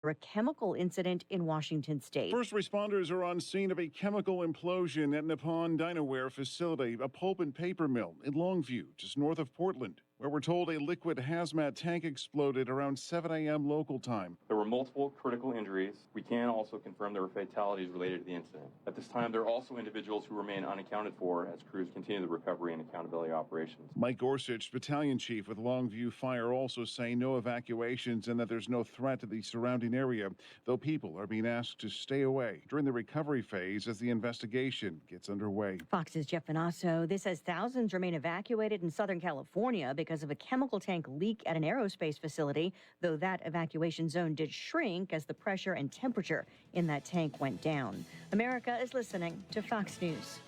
a chemical incident in Washington state. First responders are on scene of a chemical implosion at Nippon Dinaware facility, a pulp and paper mill in Longview, just north of Portland, where we're told a liquid hazmat tank exploded around 7 a.m. local time. There were multiple critical injuries. We can also confirm there were fatalities related to the incident. At this time, there are also individuals who remain unaccounted for as crews continue the recovery and accountability operations. Mike Gorsuch, battalion chief with Longview Fire, also saying no evacuations and that there's no threat to the surrounding area, though people are being asked to stay away during the recovery phase as the investigation gets underway. Fox's Jeff Vanasso. This says thousands remain evacuated in Southern California because of a chemical tank leak at an aerospace facility, though that evacuation zone did shrink as the pressure and temperature in that tank went down. America is listening to Fox News.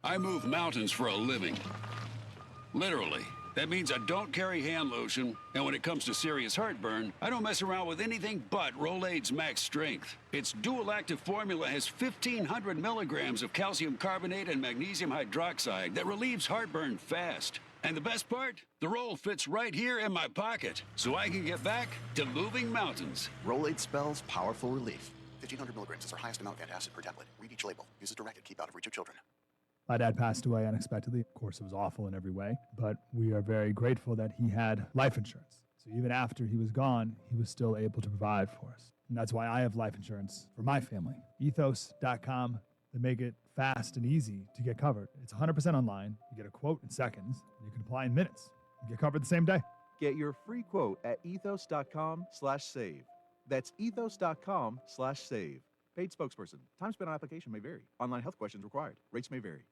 I move mountains for a living. Literally. That means I don't carry hand lotion, and when it comes to serious heartburn, I don't mess around with anything but Rolaids Max Strength. Its dual-active formula has 1,500 milligrams of calcium carbonate and magnesium hydroxide that relieves heartburn fast. And the best part? The roll fits right here in my pocket, so I can get back to moving mountains. Rolaids spells powerful relief. 1,500 milligrams is our highest amount of antacid per tablet. Read each label. Use as directed. Keep out of reach of children. My dad passed away unexpectedly. Of course, it was awful in every way, but we are very grateful that he had life insurance. So even after he was gone, he was still able to provide for us. And that's why I have life insurance for my family. Ethos.com. They make it fast and easy to get covered. It's 100% online. You get a quote in seconds. You can apply in minutes. You get covered the same day. Get your free quote at ethos.com/save. That's ethos.com/save. Paid spokesperson. Time spent on application may vary. Online health questions required. Rates may vary.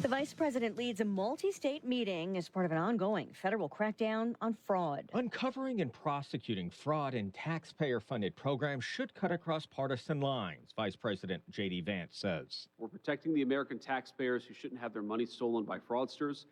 The vice president leads a multi-state meeting as part of an ongoing federal crackdown on fraud. Uncovering and prosecuting fraud in taxpayer-funded programs should cut across partisan lines, Vice President J.D. Vance says. We're protecting the American taxpayers who shouldn't have their money stolen by fraudsters.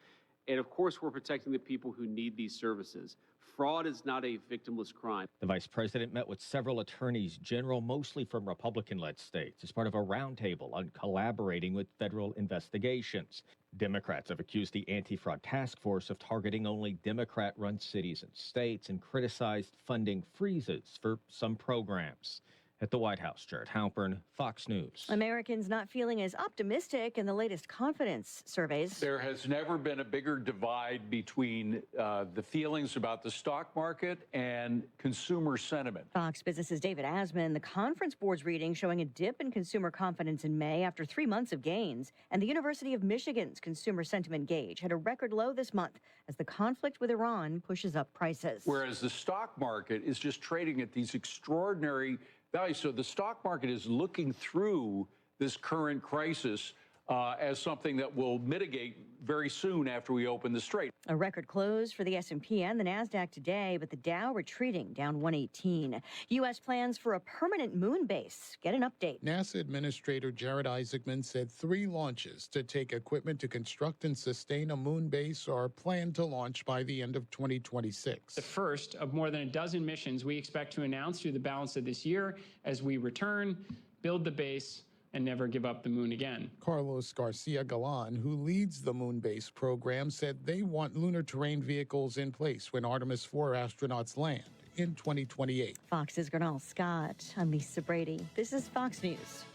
And of course, we're protecting the people who need these services. Fraud is not a victimless crime. The vice president met with several attorneys general, mostly from Republican-led states, as part of a roundtable on collaborating with federal investigations. Democrats have accused the anti-fraud task force of targeting only Democrat-run cities and states and criticized funding freezes for some programs. At the White House, Jared Halpern, Fox News. Americans not feeling as optimistic in the latest confidence surveys. There has never been a bigger divide between the feelings about the stock market and consumer sentiment. Fox Business's David Asman, the conference board's reading showing a dip in consumer confidence in May after 3 months of gains. And the University of Michigan's consumer sentiment gauge had a record low this month as the conflict with Iran pushes up prices. Whereas the stock market is just trading at these extraordinary value. So the stock market is looking through this current crisis as something that will mitigate very soon after we open the strait. A record close for the S&P and the NASDAQ today, but the Dow retreating down 118. U.S. plans for a permanent moon base. Get an update. NASA Administrator Jared Isaacman said 3 launches to take equipment to construct and sustain a moon base are planned to launch by the end of 2026. The first of more than a dozen missions we expect to announce through the balance of this year as we return, build the base, and never give up the moon again. Carlos Garcia Galan, who leads the moon base program, said they want lunar terrain vehicles in place when Artemis 4 astronauts land in 2028. Fox's Gernal Scott. I'm Lisa Brady. This is Fox News.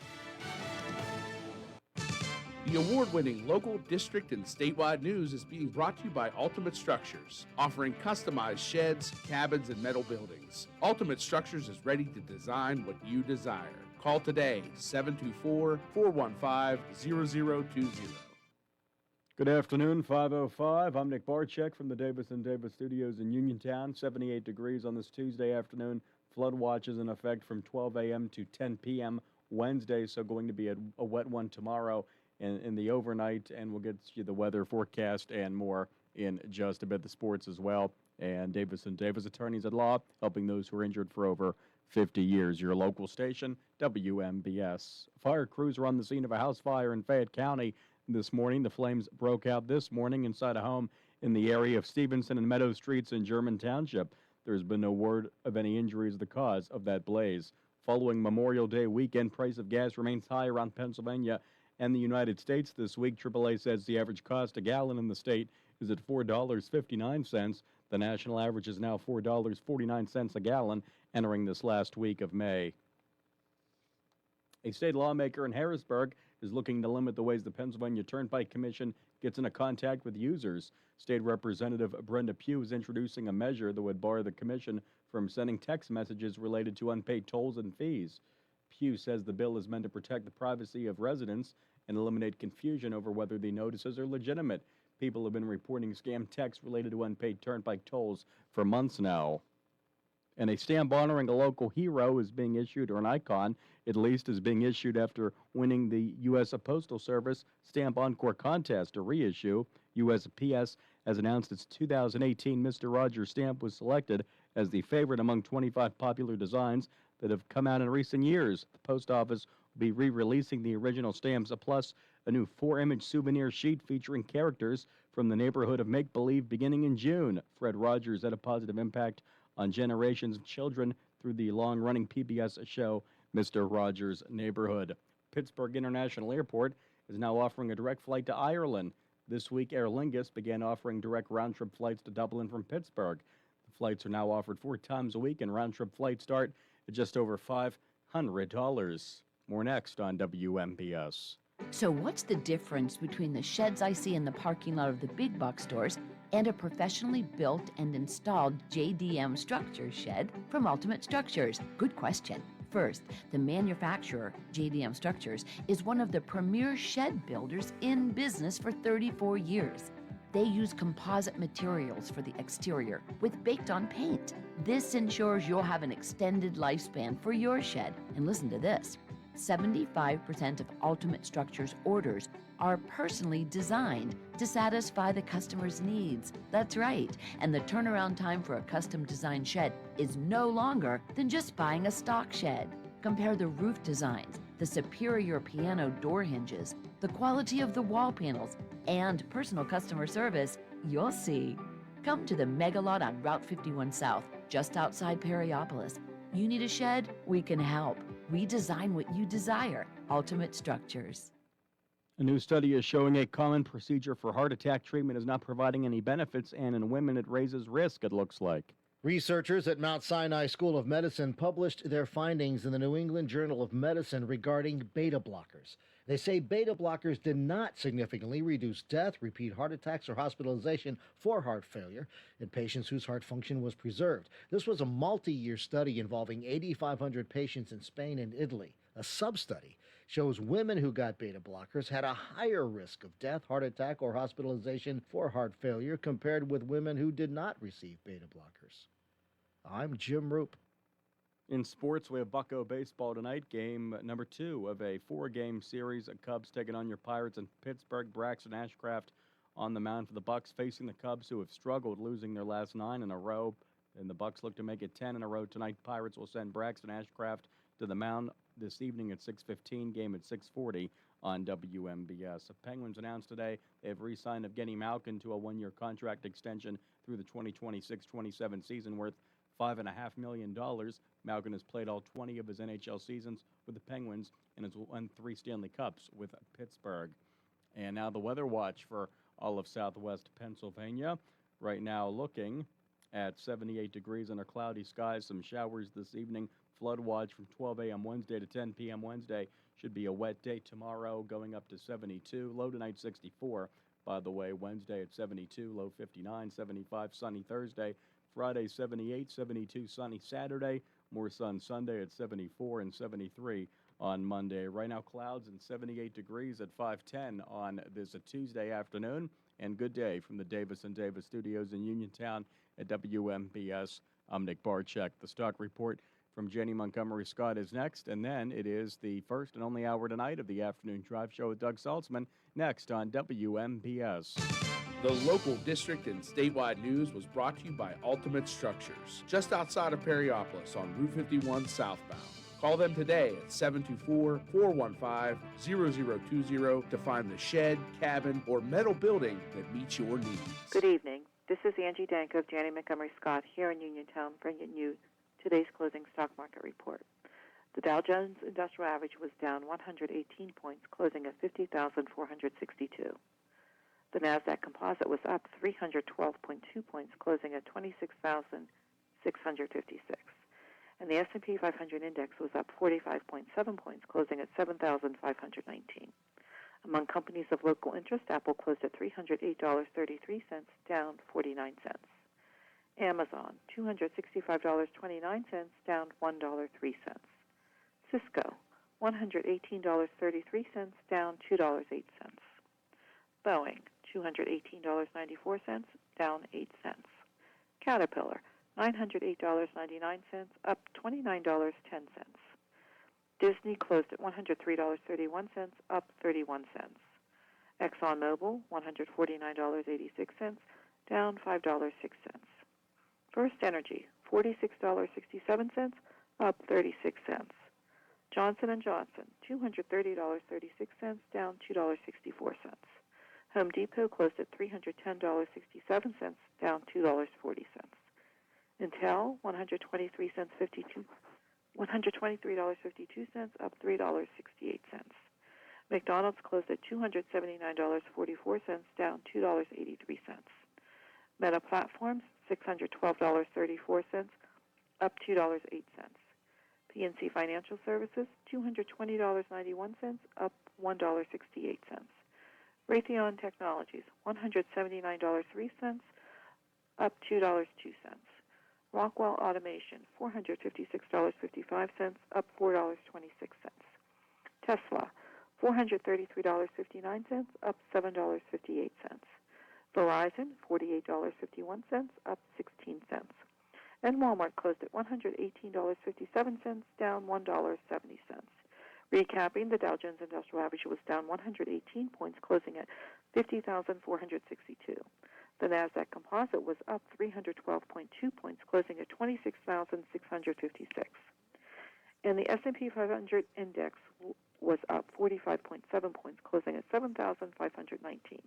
The award-winning local, district, and statewide news is being brought to you by Ultimate Structures, offering customized sheds, cabins, and metal buildings. Ultimate Structures is ready to design what you desire. Call today, 724-415-0020. Good afternoon, 5:05. I'm Nick Barczyk from the Davis & Davis Studios in Uniontown. 78 degrees on this Tuesday afternoon. Flood watch is in effect from 12 a.m. to 10 p.m. Wednesday, so going to be a wet one tomorrow in the overnight, and we'll get you the weather forecast and more in just a bit. The sports as well, and Davis & Davis attorneys at law helping those who are injured for over 50 years. Your local station, WMBS. Fire crews are on the scene of a house fire in Fayette County this morning. The flames broke out this morning inside a home in the area of Stevenson and Meadow Streets in German Township. There's been no word of any injuries, the cause of that blaze. Following Memorial Day weekend, price of gas remains high around Pennsylvania and the United States this week. AAA says the average cost a gallon in the state is at $4.59. The national average is now $4.49 a gallon entering this last week of May. A state lawmaker in Harrisburg is looking to limit the ways the Pennsylvania Turnpike Commission gets into contact with users. State Representative Brenda Pugh is introducing a measure that would bar the commission from sending text messages related to unpaid tolls and fees. Pugh says the bill is meant to protect the privacy of residents and eliminate confusion over whether the notices are legitimate. People have been reporting scam texts related to unpaid turnpike tolls for months now. And a stamp honoring a local hero is being issued, or an icon, at least, is being issued after winning the U.S. Postal Service Stamp Encore contest, a reissue. USPS has announced its 2018 Mr. Rogers stamp was selected as the favorite among 25 popular designs that have come out in recent years. The post office will be re-releasing the original stamps, plus a new 4-image souvenir sheet featuring characters from the neighborhood of make-believe beginning in June. Fred Rogers had a positive impact on generations of children through the long-running PBS show Mr. Rogers' Neighborhood. Pittsburgh International Airport is now offering a direct flight to Ireland. This week, Aer Lingus began offering direct round-trip flights to Dublin from Pittsburgh. The flights are now offered 4 times a week, and round-trip flights start at just over $500. More next on WMBS. So what's the difference between the sheds I see in the parking lot of the big box stores and a professionally built and installed JDM structure shed from Ultimate Structures? Good question. First, the manufacturer, JDM Structures, is one of the premier shed builders in business for 34 years. They use composite materials for the exterior with baked-on paint. This ensures you'll have an extended lifespan for your shed. And listen to this. 75% of Ultimate Structures orders are personally designed to satisfy the customer's needs. That's right. And the turnaround time for a custom designed shed is no longer than just buying a stock shed. Compare the roof designs, the superior piano door hinges, the quality of the wall panels, and personal customer service. You'll see. Come to the Mega Lot on Route 51 South, just outside Perryopolis. You need a shed? We can help. We design what you desire. Ultimate Structures. A new study is showing a common procedure for heart attack treatment is not providing any benefits, and in women it raises risk, it looks like. Researchers at Mount Sinai School of Medicine published their findings in the New England Journal of Medicine regarding beta blockers. They say beta blockers did not significantly reduce death, repeat heart attacks, or hospitalization for heart failure in patients whose heart function was preserved. This was a multi-year study involving 8,500 patients in Spain and Italy. A sub-study shows women who got beta blockers had a higher risk of death, heart attack, or hospitalization for heart failure compared with women who did not receive beta blockers. I'm Jim Roop. In sports, we have Bucko baseball tonight, game number 2 of a 4-game series. Cubs taking on your Pirates in Pittsburgh. Braxton Ashcraft on the mound for the Bucks, facing the Cubs, who have struggled, losing their last 9 in a row. And the Bucks look to make it 10 in a row tonight. Pirates will send Braxton Ashcraft to the mound this evening at 6:15, game at 6:40 on WMBS. The Penguins announced today they have re-signed Evgeny Malkin to a 1-year contract extension through the 2026-27 season worth $5.5 million. Malkin has played all 20 of his NHL seasons with the Penguins and has won 3 Stanley Cups with Pittsburgh. And now the weather watch for all of southwest Pennsylvania. Right now looking at 78 degrees under cloudy skies, some showers this evening. Flood watch from 12 a.m. Wednesday to 10 p.m. Wednesday. Should be a wet day tomorrow, going up to 72. Low tonight 64. By the way, Wednesday at 72, low 59, 75 sunny Thursday. Friday 78, 72 sunny Saturday. More sun Sunday at 74 and 73 on Monday. Right now clouds and 78 degrees at 5:10 on this Tuesday afternoon. And good day from the Davis & Davis studios in Uniontown at WMBS. I'm Nick Barczyk. The stock report from Jenny Montgomery Scott is next, and then it is the first and only hour tonight of the afternoon drive show with Doug Saltzman, next on WMBS. The local district and statewide news was brought to you by Ultimate Structures, just outside of Perryopolis on Route 51 southbound. Call them today at 724-415-0020 to find the shed, cabin, or metal building that meets your needs. Good evening. This is Angie Danko of Janney Montgomery Scott here in Uniontown, bringing you today's closing stock market report. The Dow Jones Industrial Average was down 118 points, closing at 50,462. The Nasdaq Composite was up 312.2 points, closing at 26,656. And the S&P 500 index was up 45.7 points, closing at 7,519. Among companies of local interest, Apple closed at $308.33, down 49 cents. Amazon, $265.29, down $1.03. Cisco, $118.33, down $2.08. Boeing, $218.94, down 8 cents. Caterpillar, $908.99, up $29.10. Disney closed at $103.31, up 31 cents. ExxonMobil, $149.86, down $5.06. First Energy, $46.67, up 36 cents. Johnson & Johnson, $230.36, down $2.64. Home Depot closed at $310.67, down $2.40. Intel, $123.52, up $3.68. McDonald's closed at $279.44, down $2.83. Meta Platforms, $612.34, up $2.08. PNC Financial Services, $220.91, up $1.68. Raytheon Technologies, $179.03, up $2.02. Rockwell Automation, $456.55, up $4.26. Tesla, $433.59, up $7.58. Verizon, $48.51, up 16 cents. And Walmart closed at $118.57, down $1.70. Recapping, the Dow Jones Industrial Average was down 118 points, closing at 50,462. The Nasdaq Composite was up 312.2 points, closing at 26,656. And the S&P 500 index was up 45.7 points, closing at 7,519.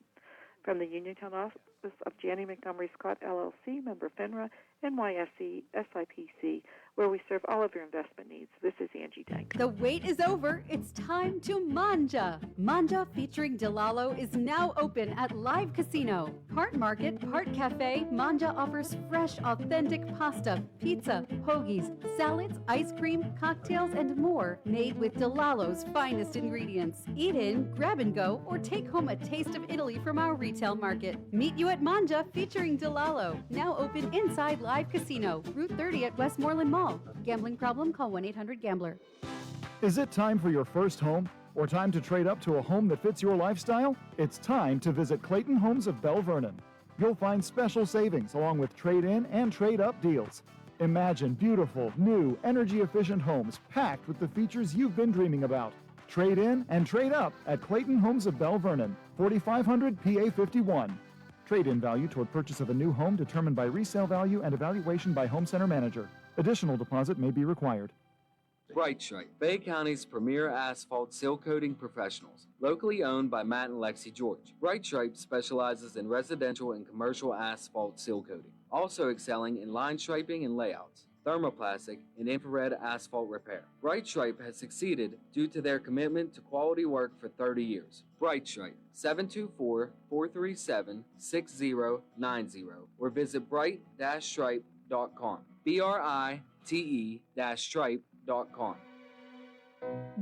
From the Uniontown office of Janney Montgomery Scott, LLC, member FINRA, NYSE, SIPC, where we serve all of your investment needs. This is Angie Dank. The wait is over. It's time to Manja. Manja featuring Delalo is now open at Live Casino. Part market, part cafe, Manja offers fresh, authentic pasta, pizza, hoagies, salads, ice cream, cocktails, and more made with Delalo's finest ingredients. Eat in, grab and go, or take home a taste of Italy from our retail market. Meet you at Manja featuring Delalo. Now open inside Live Casino, Route 30 at Westmoreland Mall. Gambling problem? Call 1-800-GAMBLER. Is it time for your first home? Or time to trade up to a home that fits your lifestyle? It's time to visit Clayton Homes of Bell Vernon. You'll find special savings along with trade-in and trade-up deals. Imagine beautiful, new, energy-efficient homes packed with the features you've been dreaming about. Trade in and trade up at Clayton Homes of Bell Vernon, 4500 PA 51. Trade-in value toward purchase of a new home determined by resale value and evaluation by home center manager. Additional deposit may be required. Bright Stripe, Bay County's premier asphalt seal coating professionals, locally owned by Matt and Lexi George. Bright Stripe specializes in residential and commercial asphalt seal coating, also excelling in line striping and layouts, thermoplastic, and infrared asphalt repair. Bright Stripe has succeeded due to their commitment to quality work for 30 years. Bright Stripe, 724-437-6090, or visit bright-stripe.com. BRITE-stripe.com.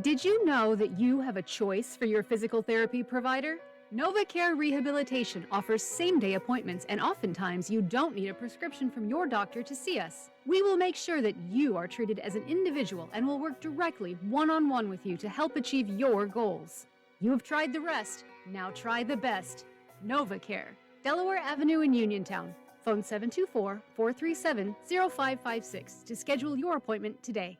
Did you know that you have a choice for your physical therapy provider? NovaCare Rehabilitation offers same-day appointments, and oftentimes you don't need a prescription from your doctor to see us. We will make sure that you are treated as an individual and will work directly one-on-one with you to help achieve your goals. You have tried the rest, now try the best. NovaCare, Delaware Avenue in Uniontown. Phone 724-437-0556 to schedule your appointment today.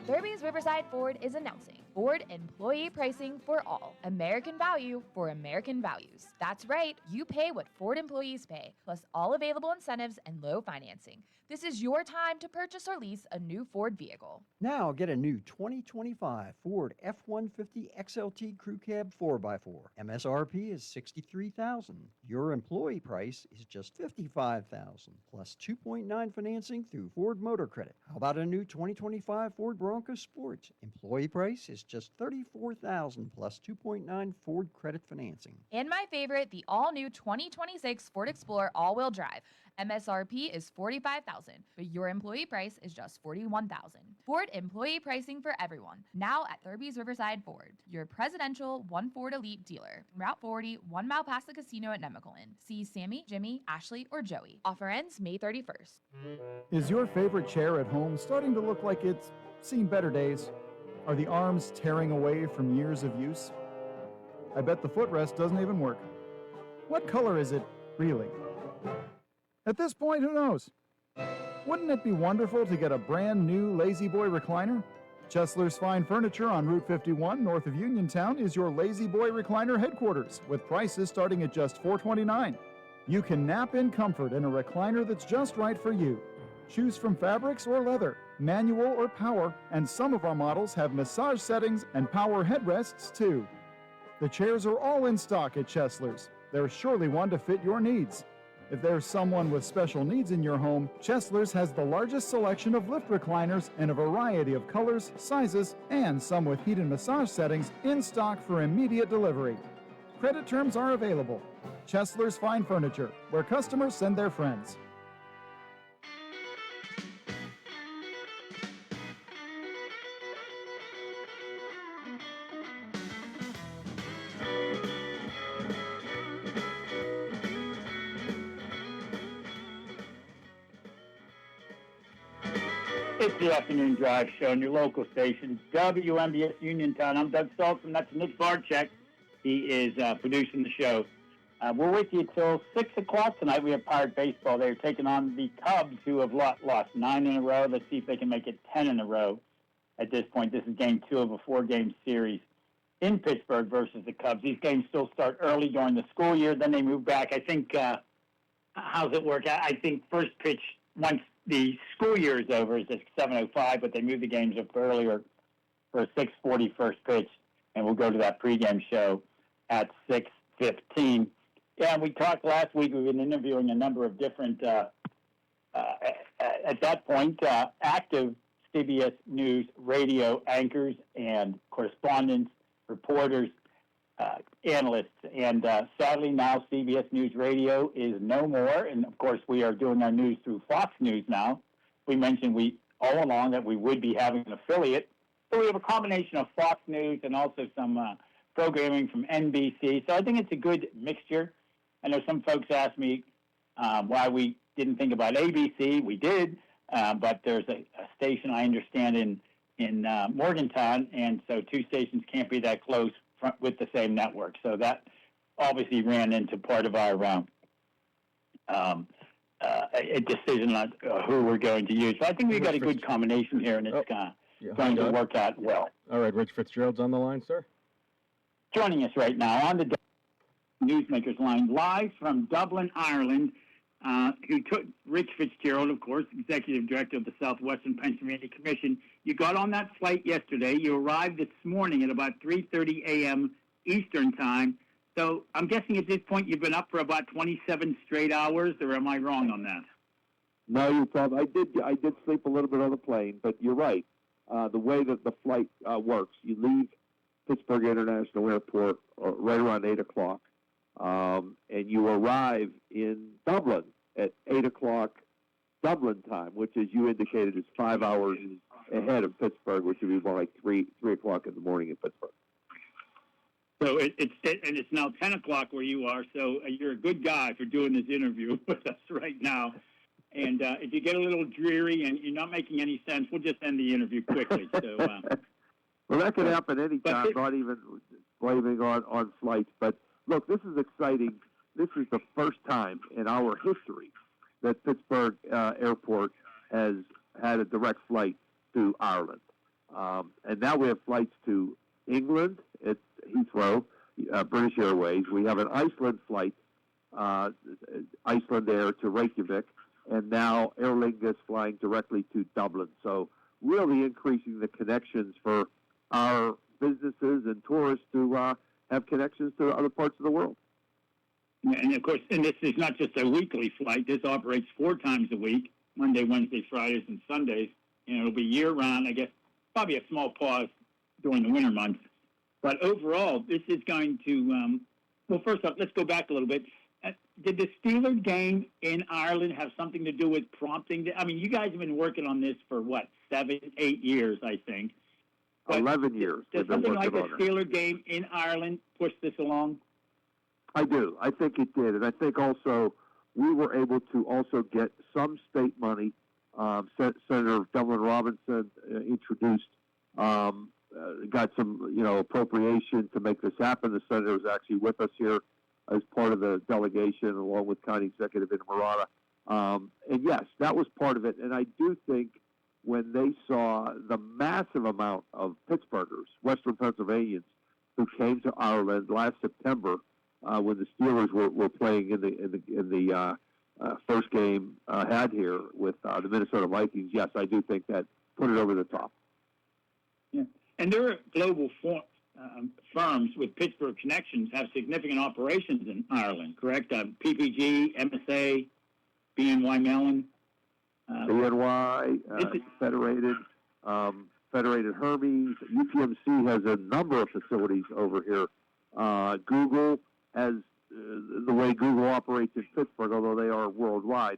Derby's Riverside Ford is announcing Ford employee pricing for all. American value for American values. That's right, you pay what Ford employees pay, plus all available incentives and low financing. This is your time to purchase or lease a new Ford vehicle. Now get a new 2025 Ford F-150 XLT Crew Cab 4x4. MSRP is $63,000. Your employee price is just $55,000, plus 2.9 financing through Ford Motor Credit. How about a new 2025 Ford Bronco Sport? Employee price is is just $34,000 plus 2.9 Ford credit financing. And my favorite, the all-new 2026 Ford Explorer all-wheel drive. MSRP is $45,000, but your employee price is just $41,000. Ford employee pricing for everyone. Now at Thurby's Riverside Ford, your presidential One Ford Elite dealer. Route 40, 1 mile past the casino at Nemacolin. See Sammy, Jimmy, Ashley, or Joey. Offer ends May 31st. Is your favorite chair at home starting to look like it's seen better days? Are the arms tearing away from years of use? I bet the footrest doesn't even work. What color is it, really? At this point, who knows? Wouldn't it be wonderful to get a brand new Lazy Boy recliner? Chesler's Fine Furniture on Route 51 north of Uniontown is your Lazy Boy recliner headquarters with prices starting at just $429. You can nap in comfort in a recliner that's just right for you. Choose from fabrics or leather, manual or power, and some of our models have massage settings and power headrests too. The chairs are all in stock at Chesler's. There's surely one to fit your needs. If there's someone with special needs in your home, Chesler's has the largest selection of lift recliners in a variety of colors, sizes, and some with heat and massage settings in stock for immediate delivery. Credit terms are available. Chesler's Fine Furniture, where customers send their friends. It's the Afternoon Drive Show on your local station, WMBS Uniontown. I'm Doug Saltzman. That's Nick Barczyk. He is producing the show. We're with you till 6 o'clock tonight. We have Pirate Baseball. They're taking on the Cubs, who have lost 9 in a row. Let's see if they can make it 10 in a row at this point. This is game 2 of a 4-game series in Pittsburgh versus the Cubs. These games still start early during the school year. Then they move back. I think, how's it work? I think first pitch, once the school year is over, is at 7:05, but they move the games up earlier for a 6:40 first pitch, and we'll go to that pregame show at 6:15. Yeah, and we talked last week. We've been interviewing a number of different, at that point, active CBS News radio anchors and correspondents, reporters, analysts. And sadly now CBS News Radio is no more. And, of course, we are doing our news through Fox News now. We mentioned all along that we would be having an affiliate. So we have a combination of Fox News and also some programming from NBC. So I think it's a good mixture. I know some folks asked me why we didn't think about ABC. We did, but there's a station, I understand, in Morgantown, and so 2 stations can't be that close with the same network. So that obviously ran into part of our a decision on who we're going to use. So I think we've got a good combination here, and it's going to work out well. All right, Rich Fitzgerald's on the line, sir. Joining us right now on the Newsmakers line, live from Dublin, Ireland, who took Rich Fitzgerald, of course, Executive Director of the Southwestern Pennsylvania Commission. You got on that flight yesterday. You arrived this morning at about 3:30 a.m. Eastern Time. So I'm guessing at this point you've been up for about 27 straight hours, or am I wrong on that? No, you're probably. I did sleep a little bit on the plane, but you're right. The way that the flight works, you leave Pittsburgh International Airport right around 8 o'clock, and you arrive in Dublin at 8 o'clock Dublin time, which, as you indicated, is 5 hours ahead of Pittsburgh, which would be more like 3 o'clock in the morning in Pittsburgh. So it's now 10 o'clock where you are, so you're a good guy for doing this interview with us right now. And if you get a little dreary and you're not making any sense, we'll just end the interview quickly. So, well, that could happen anytime, not even blaming on flights. But, look, this is exciting. This is the first time in our history that Pittsburgh Airport has had a direct flight to Ireland. And now we have flights to England at Heathrow, British Airways. We have an Iceland flight, Iceland Air to Reykjavik, and now Aer Lingus flying directly to Dublin. So really increasing the connections for our businesses and tourists to have connections to other parts of the world. and of course, and this is not just a weekly flight. This operates 4 times a week, Monday, Wednesday, Fridays, and Sundays. And it'll be year-round. I guess probably a small pause during the winter months. But overall, this is going to, well, first off, let's go back a little bit. Did the Steelers game in Ireland have something to do with prompting? I mean, you guys have been working on this for, 7, 8 years, I think. But 11 years. Does something like the Steelers game in Ireland push this along? I do. I think it did. And I think also we were able to also get some state money. Senator Dublin Robinson introduced, got some, appropriation to make this happen. The senator is actually with us here as part of the delegation, along with County Executive Inamorata. And yes, that was part of it. And I do think when they saw the massive amount of Pittsburghers, Western Pennsylvanians, who came to Ireland last September when the Steelers were playing in the first game had here with the Minnesota Vikings, yes, I do think that put it over the top. Yeah. And there are global firms with Pittsburgh connections have significant operations in Ireland, correct? PPG, MSA, BNY Mellon. BNY, Federated, Federated Hermes, UPMC has a number of facilities over here. Google has the way Google operates in Pittsburgh, although they are worldwide.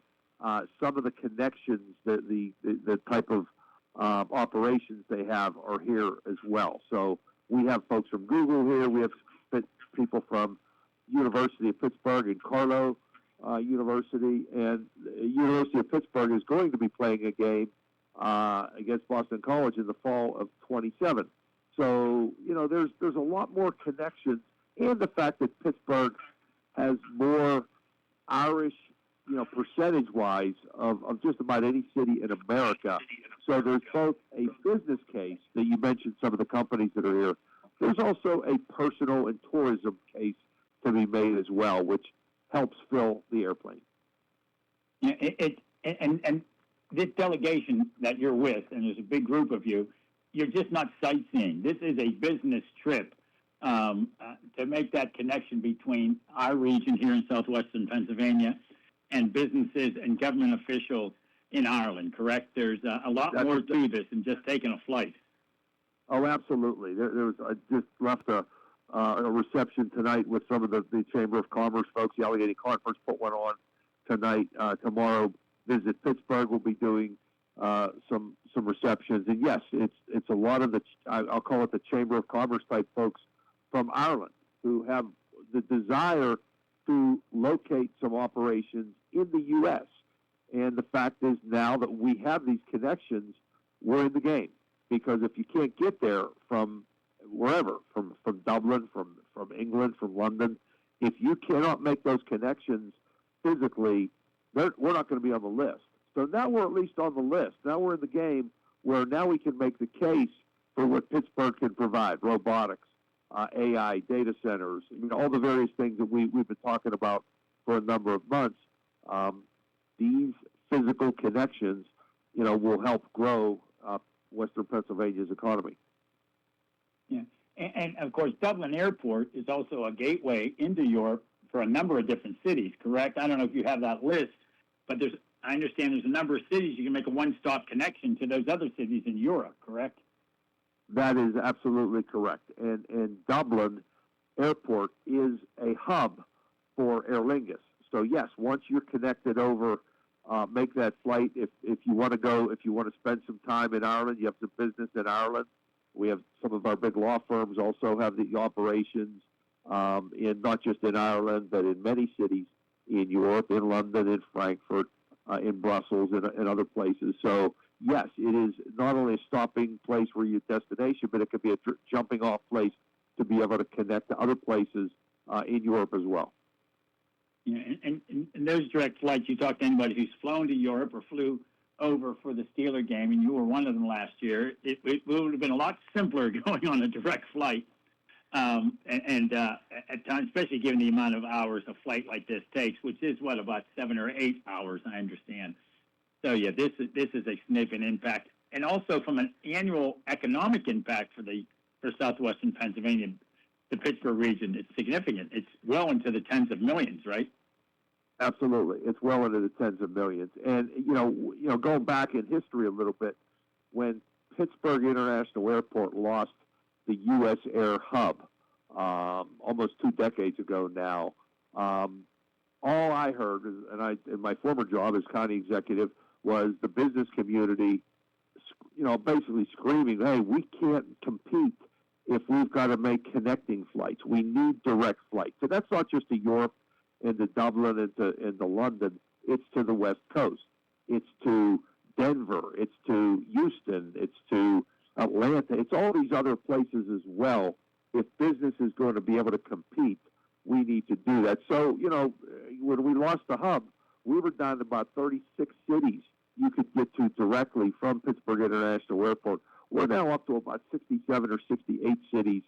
Some of the connections, the type of operations they have are here as well. So we have folks from Google here. We have people from University of Pittsburgh and Carlow University, and University of Pittsburgh is going to be playing a game against Boston College in the fall of 27. So, there's a lot more connections, and the fact that Pittsburgh has more Irish, percentage-wise of just about any city in America. So there's both a business case that you mentioned some of the companies that are here. There's also a personal and tourism case to be made as well, which helps fill the airplane. Yeah, and this delegation that you're with, and there's a big group of you, you're just not sightseeing. This is a business trip to make that connection between our region here in southwestern Pennsylvania and businesses and government officials in Ireland, correct? There's a lot more to this than just taking a flight. Oh, absolutely. I just left a reception tonight with some of the Chamber of Commerce folks. The Allegheny Conference put one on tonight. Tomorrow, Visit Pittsburgh will be doing some receptions. And yes, it's a lot of I'll call it the Chamber of Commerce type folks from Ireland who have the desire to locate some operations in the U.S. And the fact is now that we have these connections, we're in the game. Because if you can't get there from wherever, from Dublin, from England, from London, if you cannot make those connections physically, we're not going to be on the list. So now we're at least on the list. Now we're in the game where now we can make the case for what Pittsburgh can provide, robotics, AI, data centers, all the various things that we've been talking about for a number of months. These physical connections, will help grow Western Pennsylvania's economy. Yeah, and of course, Dublin Airport is also a gateway into Europe for a number of different cities, correct? I don't know if you have that list, but I understand there's a number of cities you can make a one-stop connection to those other cities in Europe, correct? That is absolutely correct. And Dublin Airport is a hub for Aer Lingus. So yes, once you're connected over, make that flight. If you want to spend some time in Ireland, you have some business in Ireland. We have some of our big law firms also have the operations in not just in Ireland, but in many cities in Europe, in London, in Frankfurt, in Brussels, and other places. So yes, it is not only a stopping place where your destination, but it could be a jumping off place to be able to connect to other places in Europe as well. Yeah, and those direct flights, you talk to anybody who's flown to Europe or flew over for the Steeler game, and you were one of them last year, it would have been a lot simpler going on a direct flight. At times, especially given the amount of hours a flight like this takes, which is about 7 or 8 hours, I understand. So yeah, this is a significant impact, and also from an annual economic impact for southwestern Pennsylvania, the Pittsburgh region, it's significant. It's well into the tens of millions, right? Absolutely, it's well into the tens of millions. And going back in history a little bit, when Pittsburgh International Airport lost the U.S. Air hub almost 2 decades ago now. All I heard, in my former job as county executive, was the business community, basically screaming, "Hey, we can't compete if we've got to make connecting flights. We need direct flights." So that's not just to Europe and to Dublin and to London. It's to the West Coast. It's to Denver. It's to Houston. It's to Atlanta. It's all these other places as well. If business is going to be able to compete, we need to do that. So, when we lost the hub, we were down to about 36 cities you could get to directly from Pittsburgh International Airport. We're now up to about 67 or 68 cities,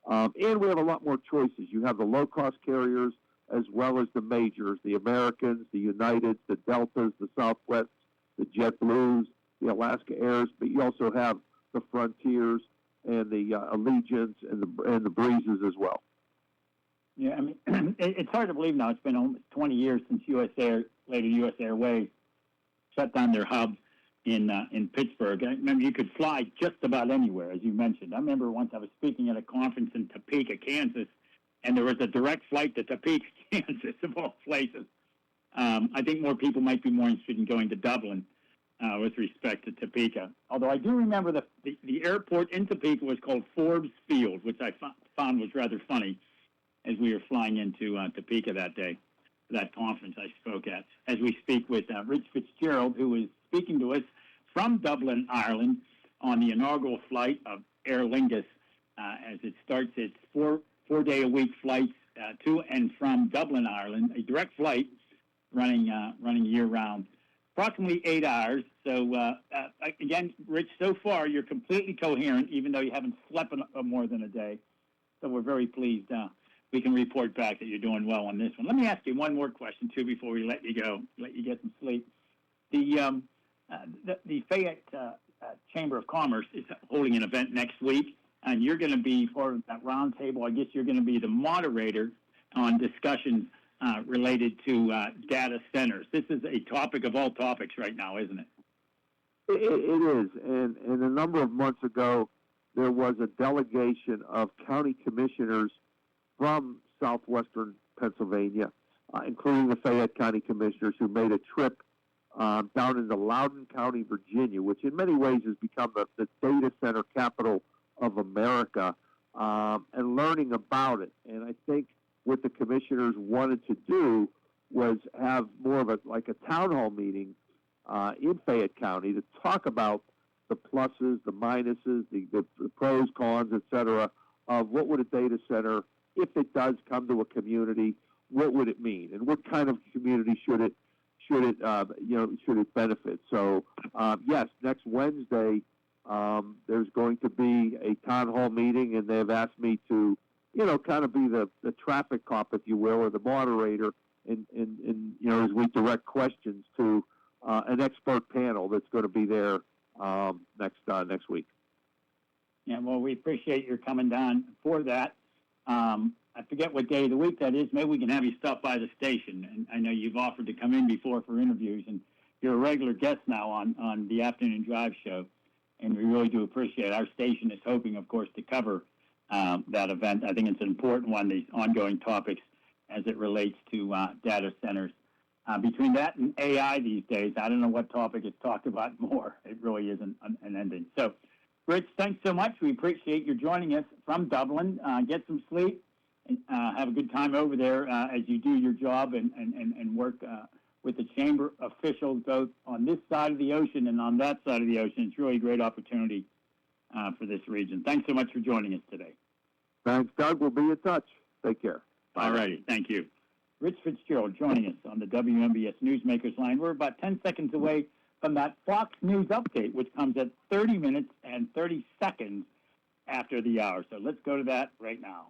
and we have a lot more choices. You have the low-cost carriers as well as the majors, the Americans, the Uniteds, the Deltas, the Southwests, the JetBlues, the Alaska Airs, but you also have the Frontiers and the Allegiants and the Breezes as well. Yeah, I mean, it's hard to believe now. It's been almost 20 years since U.S. Air, later U.S. Airways, shut down their hub in Pittsburgh. I remember you could fly just about anywhere, as you mentioned. I remember once I was speaking at a conference in Topeka, Kansas, and there was a direct flight to Topeka, Kansas, of all places. I think more people might be more interested in going to Dublin with respect to Topeka. Although I do remember the airport in Topeka was called Forbes Field, which I found was rather funny as we were flying into Topeka that day, that conference I spoke at. As we speak with Rich Fitzgerald, who is speaking to us from Dublin, Ireland, on the inaugural flight of Aer Lingus as it starts its four-day-a-week flights to and from Dublin, Ireland, a direct flight running year-round. Approximately 8 hours. So, again, Rich, so far you're completely coherent, even though you haven't slept more than a day. So we're very pleased. We can report back that you're doing well on this one. Let me ask you one more question, too, before we let you go, let you get some sleep. The Fayette Chamber of Commerce is holding an event next week, and you're going to be part of that roundtable. I guess you're going to be the moderator on discussions related to data centers. This is a topic of all topics right now, isn't it? It is. And a number of months ago, there was a delegation of county commissioners from southwestern Pennsylvania, including the Fayette County Commissioners, who made a trip down into Loudoun County, Virginia, which in many ways has become the data center capital of America, and learning about it. And I think what the commissioners wanted to do was have more of a town hall meeting in Fayette County to talk about the pluses, the minuses, the pros, cons, et cetera, of what would a data center, if it does come to a community, what would it mean, and what kind of community should it benefit? So, yes, next Wednesday there's going to be a town hall meeting, and they've asked me to, kind of be the traffic cop, if you will, or the moderator, and as we direct questions to an expert panel that's going to be there next week. Yeah, well, we appreciate your coming down for that. I forget what day of the week that is. Maybe we can have you stop by the station. And I know you've offered to come in before for interviews, and you're a regular guest now on the Afternoon Drive show, and we really do appreciate it. Our station is hoping, of course, to cover that event. I think it's an important one, these ongoing topics as it relates to data centers. Between that and AI these days, I don't know what topic is talked about more. It really isn't an ending. So, Rich, thanks so much. We appreciate you joining us from Dublin. Get some sleep and have a good time over there as you do your job and work with the Chamber officials both on this side of the ocean and on that side of the ocean. It's really a great opportunity for this region. Thanks so much for joining us today. Thanks, Doug. We'll be in touch. Take care. All righty. Thank you. Rich Fitzgerald joining us on the WMBS Newsmakers line. We're about 10 seconds away from that Fox News update, which comes at 30 minutes and 30 seconds after the hour. So let's go to that right now.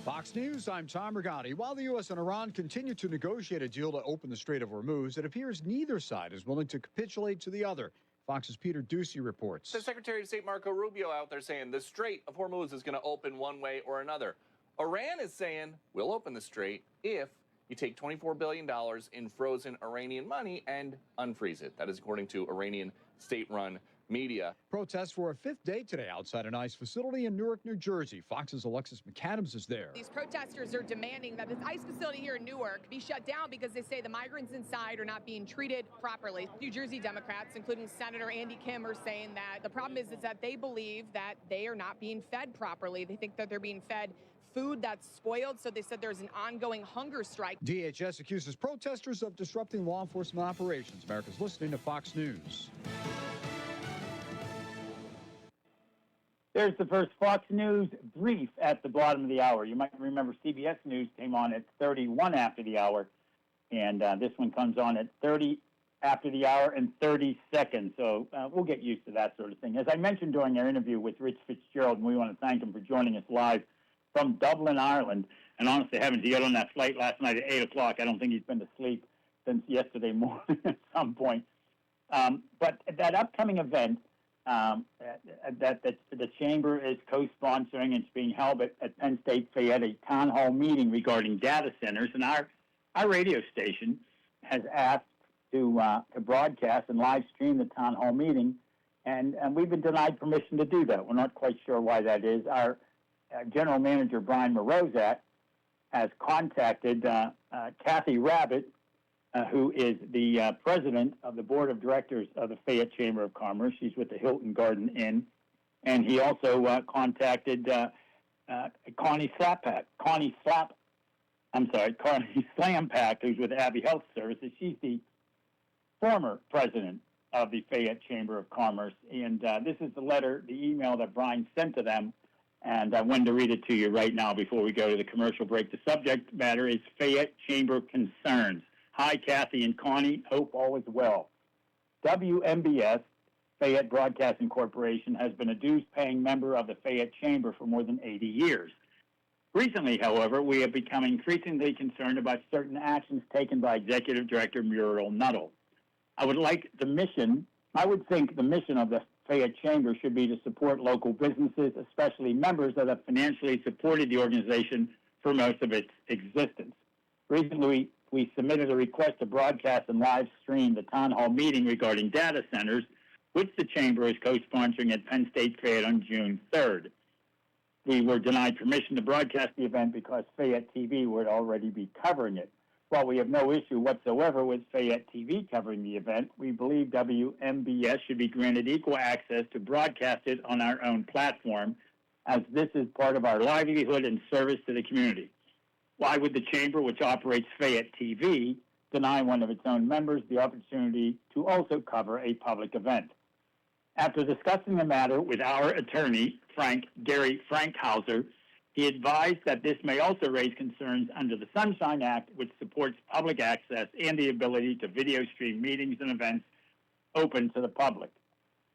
Fox News, I'm Tom Rigotti. While the U.S. and Iran continue to negotiate a deal to open the Strait of Hormuz, it appears neither side is willing to capitulate to the other. Fox's Peter Ducey reports. The Secretary of State Marco Rubio out there saying the Strait of Hormuz is going to open one way or another. Iran is saying we'll open the strait if you take $24 billion in frozen Iranian money and unfreeze it. That is according to Iranian state-run media. Protests for a fifth day today outside an ICE facility in Newark, New Jersey. Fox's Alexis McAdams is there. These protesters are demanding that this ICE facility here in Newark be shut down because they say the migrants inside are not being treated properly. New Jersey Democrats, including Senator Andy Kim, are saying that the problem is that they believe that they are not being fed properly. They think that they're being fed food that's spoiled, so they said there's an ongoing hunger strike. DHS accuses protesters of disrupting law enforcement operations. America's listening to Fox News. There's the first Fox News brief at the bottom of the hour. You might remember CBS News came on at 31 after the hour, and this one comes on at 30 after the hour and 30 seconds. So we'll get used to that sort of thing. As I mentioned during our interview with Rich Fitzgerald, and we want to thank him for joining us live from Dublin, Ireland. And honestly, having to get on that flight last night at 8 o'clock, I don't think he's been to sleep since yesterday morning at some point. But that upcoming event that the Chamber is co-sponsoring, it's being held at Penn State Fayette, a town hall meeting regarding data centers. And our radio station has asked to broadcast and live stream the town hall meeting. And we've been denied permission to do that. We're not quite sure why that is. Our General Manager Brian Morozak has contacted Kathy Rabbit, who is the president of the board of directors of the Fayette Chamber of Commerce. She's with the Hilton Garden Inn. And he also contacted Connie Slampack, who's with Abbey Health Services. She's the former president of the Fayette Chamber of Commerce. And this is the letter, the email that Brian sent to them. And I wanted to read it to you right now before we go to the commercial break. The subject matter is Fayette Chamber concerns. Hi, Kathy and Connie. Hope all is well. WMBS, Fayette Broadcasting Corporation, has been a dues-paying member of the Fayette Chamber for more than 80 years. Recently, however, we have become increasingly concerned about certain actions taken by Executive Director Muriel Nuttall. I would think the mission of the Fayette Chamber should be to support local businesses, especially members that have financially supported the organization for most of its existence. Recently, we submitted a request to broadcast and live stream the town hall meeting regarding data centers, which the Chamber is co-sponsoring at Penn State Fayette on June 3rd. We were denied permission to broadcast the event because Fayette TV would already be covering it. While we have no issue whatsoever with Fayette TV covering the event, we believe WMBS should be granted equal access to broadcast it on our own platform, as this is part of our livelihood and service to the community. Why would the Chamber, which operates Fayette TV, deny one of its own members the opportunity to also cover a public event? After discussing the matter with our attorney, Gary Frankhauser, he advised that this may also raise concerns under the Sunshine Act, which supports public access and the ability to video stream meetings and events open to the public.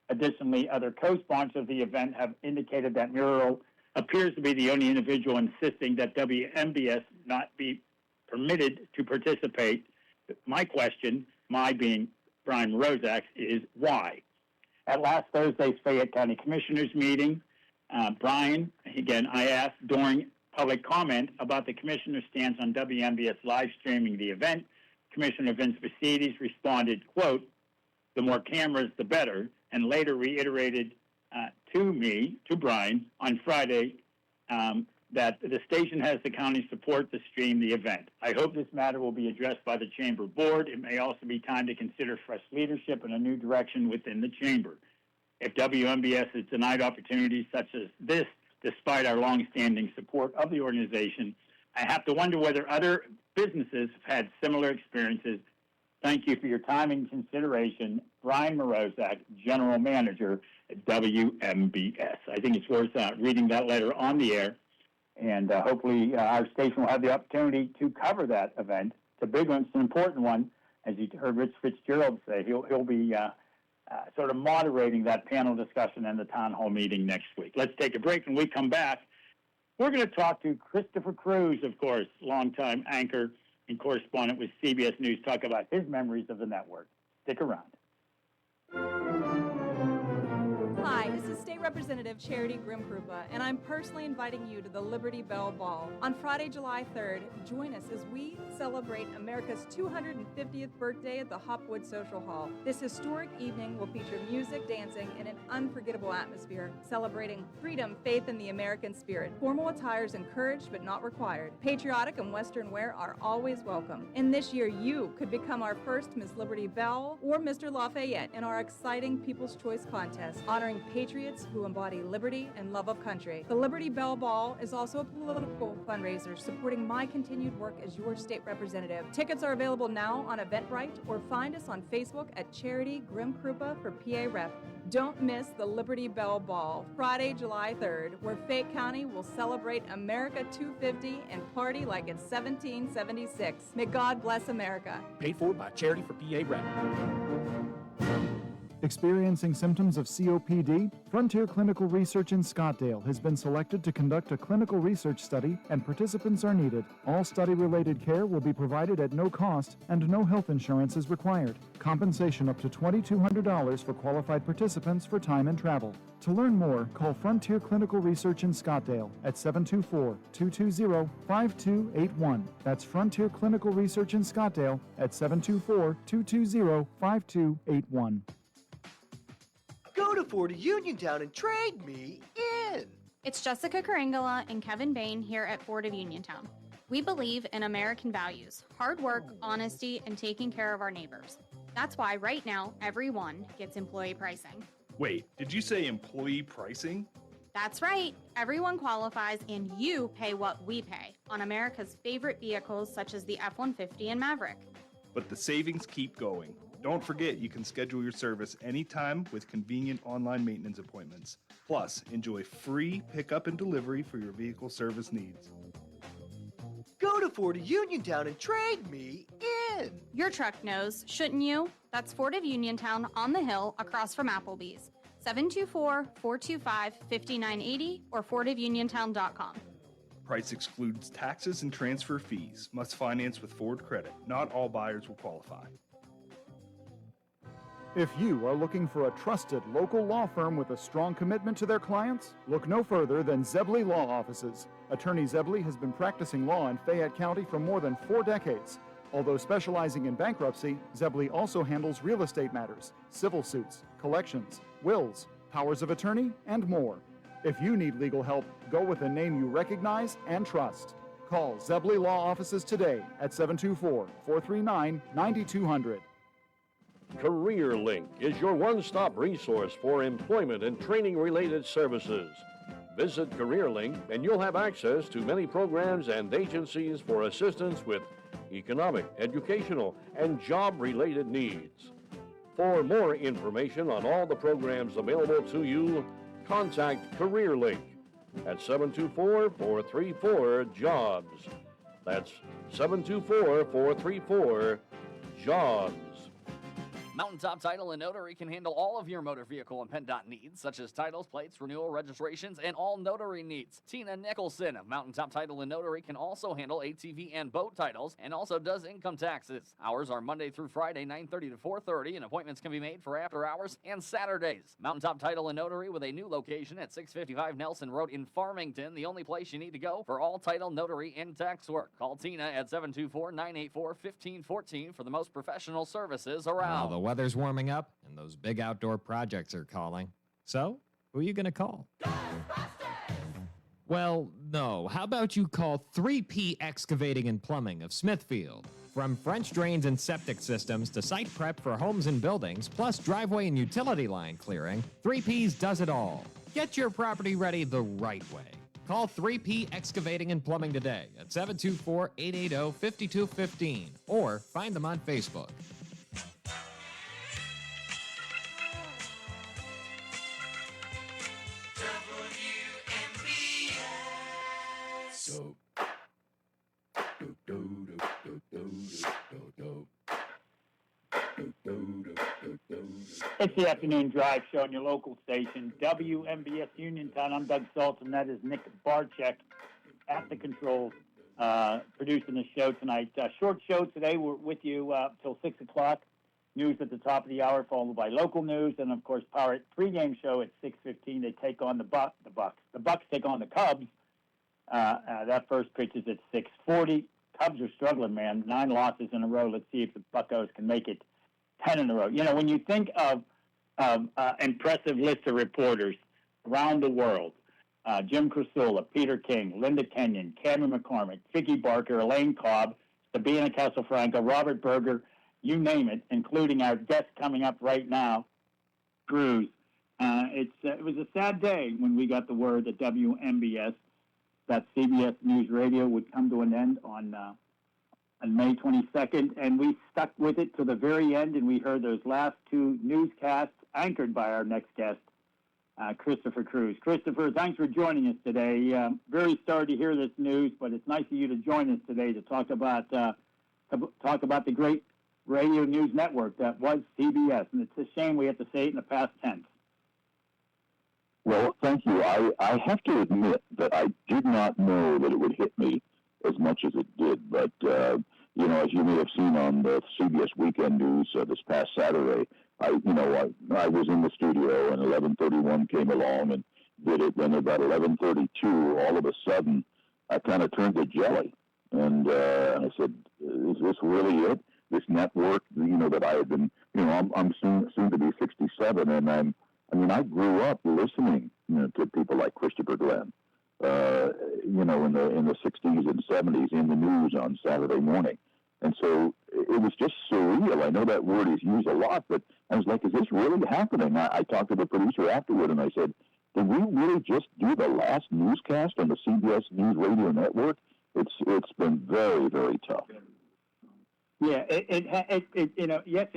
Additionally, other co-sponsors of the event have indicated that Muriel appears to be the only individual insisting that WMBS not be permitted to participate. My question, my being Brian Morozak, is why? At last Thursday's Fayette County Commissioners meeting, Brian, again, I asked during public comment about the commissioner's stance on WMBS live streaming the event. Commissioner Vince Vacides responded, quote, "The more cameras, the better," and later reiterated to Brian on Friday that the station has the county support to stream the event. I hope this matter will be addressed by the Chamber Board. It may also be time to consider fresh leadership and a new direction within the Chamber. If WMBS is denied opportunities such as this, despite our longstanding support of the organization, I have to wonder whether other businesses have had similar experiences. Thank you for your time and consideration. Brian Morozak, General Manager at WMBS. I think it's worth reading that letter on the air, and hopefully our station will have the opportunity to cover that event. It's a big one. It's an important one. As you heard Rich Fitzgerald say, he'll be sort of moderating that panel discussion and the town hall meeting next week. Let's take a break. When we come back, we're going to talk to Christopher Cruz, of course, longtime anchor and correspondent with CBS News, talk about his memories of the network. Stick around. Hi, this is is State Representative Charity Grim-Krupa, and I'm personally inviting you to the Liberty Bell Ball. On Friday, July 3rd, join us as we celebrate America's 250th birthday at the Hopwood Social Hall. This historic evening will feature music, dancing, and an unforgettable atmosphere, celebrating freedom, faith, and the American spirit. Formal attire is encouraged but not required. Patriotic and Western wear are always welcome. And this year, you could become our first Miss Liberty Bell or Mr. Lafayette in our exciting People's Choice Contest, honoring patriots who embody liberty and love of country. The Liberty Bell Ball is also a political fundraiser supporting my continued work as your state representative. Tickets are available now on Eventbrite or find us on Facebook at Charity Grim-Krupa for PA Rep. Don't miss the Liberty Bell Ball, Friday, July 3rd, where Fayette County will celebrate America 250 and party like it's 1776. May God bless America. Paid for by Charity for PA Rep. Experiencing symptoms of COPD? Frontier Clinical Research in Scottsdale has been selected to conduct a clinical research study, and participants are needed. All study-related care will be provided at no cost, and no health insurance is required. Compensation up to $2,200 for qualified participants for time and travel. To learn more, call Frontier Clinical Research in Scottsdale at 724-220-5281. That's Frontier Clinical Research in Scottsdale at 724-220-5281. Go to Ford of Uniontown and trade me in. It's Jessica Karingala and Kevin Bain here at Ford of Uniontown. We believe in American values, hard work, honesty, and taking care of our neighbors. That's why right now, everyone gets employee pricing. Wait, did you say employee pricing? That's right. Everyone qualifies and you pay what we pay on America's favorite vehicles such as the F-150 and Maverick. But the savings keep going. Don't forget you can schedule your service anytime with convenient online maintenance appointments. Plus, enjoy free pickup and delivery for your vehicle service needs. Go to Ford of Uniontown and trade me in. Your truck knows, shouldn't you? That's Ford of Uniontown on the hill across from Applebee's. 724-425-5980 or FordofUniontown.com. Price excludes taxes and transfer fees. Must finance with Ford credit. Not all buyers will qualify. If you are looking for a trusted local law firm with a strong commitment to their clients, look no further than Zebley Law Offices. Attorney Zebley has been practicing law in Fayette County for more than 4 decades. Although specializing in bankruptcy, Zebley also handles real estate matters, civil suits, collections, wills, powers of attorney, and more. If you need legal help, go with a name you recognize and trust. Call Zebley Law Offices today at 724-439-9200. CareerLink is your one-stop resource for employment and training-related services. Visit CareerLink and you'll have access to many programs and agencies for assistance with economic, educational, and job-related needs. For more information on all the programs available to you, contact CareerLink at 724-434-JOBS. That's 724-434-JOBS. Mountaintop Title and Notary can handle all of your motor vehicle and PennDOT needs, such as titles, plates, renewal, registrations, and all notary needs. Tina Nicholson of Mountaintop Title and Notary can also handle ATV and boat titles and also does income taxes. Hours are Monday through Friday, 9:30 to 4:30, and appointments can be made for after hours and Saturdays. Mountaintop Title and Notary with a new location at 655 Nelson Road in Farmington, the only place you need to go for all title, notary, and tax work. Call Tina at 724-984-1514 for the most professional services around. The weather's warming up, and those big outdoor projects are calling. So, who are you going to call? Well, no. How about you call 3P Excavating and Plumbing of Smithfield? From French drains and septic systems to site prep for homes and buildings, plus driveway and utility line clearing, 3P's does it all. Get your property ready the right way. Call 3P Excavating and Plumbing today at 724-880-5215 or find them on Facebook. It's the afternoon drive show on your local station, WMBS Uniontown. I'm Doug Saltzman. That is Nick Barczyk at the controls, producing the show tonight. Short show today. We're with you till 6 o'clock. news at the top of the hour, followed by local news, and of course, Pirate pregame show at 6:15. They take on the Bucks. The Bucks take on the Cubs. That first pitch is at 6:40. Cubs are struggling, man. 9 losses in a row. Let's see if the Buccos can make it 10 in a row. You know, when you think of impressive list of reporters around the world, Jim Crisula, Peter King, Linda Kenyon, Cameron McCormick, Vicky Barker, Elaine Cobb, Sabina Castelfranco, Robert Berger, you name it, including our guest coming up right now, Cruz. It was a sad day when we got the word that WMBS, that CBS News Radio, would come to an end on May 22nd, and we stuck with it to the very end, and we heard those last 2 newscasts anchored by our next guest, Christopher Cruz. Christopher, thanks for joining us today. Very sorry to hear this news, but it's nice of you to join us today to talk about the great radio news network that was CBS, and it's a shame we have to say it in the past tense. Well, thank you. I have to admit that I did not know that it would hit me as much as it did. But, you know, as you may have seen on the CBS Weekend News this past Saturday, I was in the studio and 11:31 came along and did it. Then about 11:32, all of a sudden, I kind of turned to jelly. And I said, is this really it? This network, you know, that I had been, you know, I'm soon to be 67, and I grew up listening, you know, to people like Christopher Glenn, you know, in the 60s and 70s in the news on Saturday morning. And so it was just surreal. I know that word is used a lot, but I was like, is this really happening? I talked to the producer afterward, and I said, did we really just do the last newscast on the CBS News Radio Network? It's been very, very tough. Yeah, you know, yes,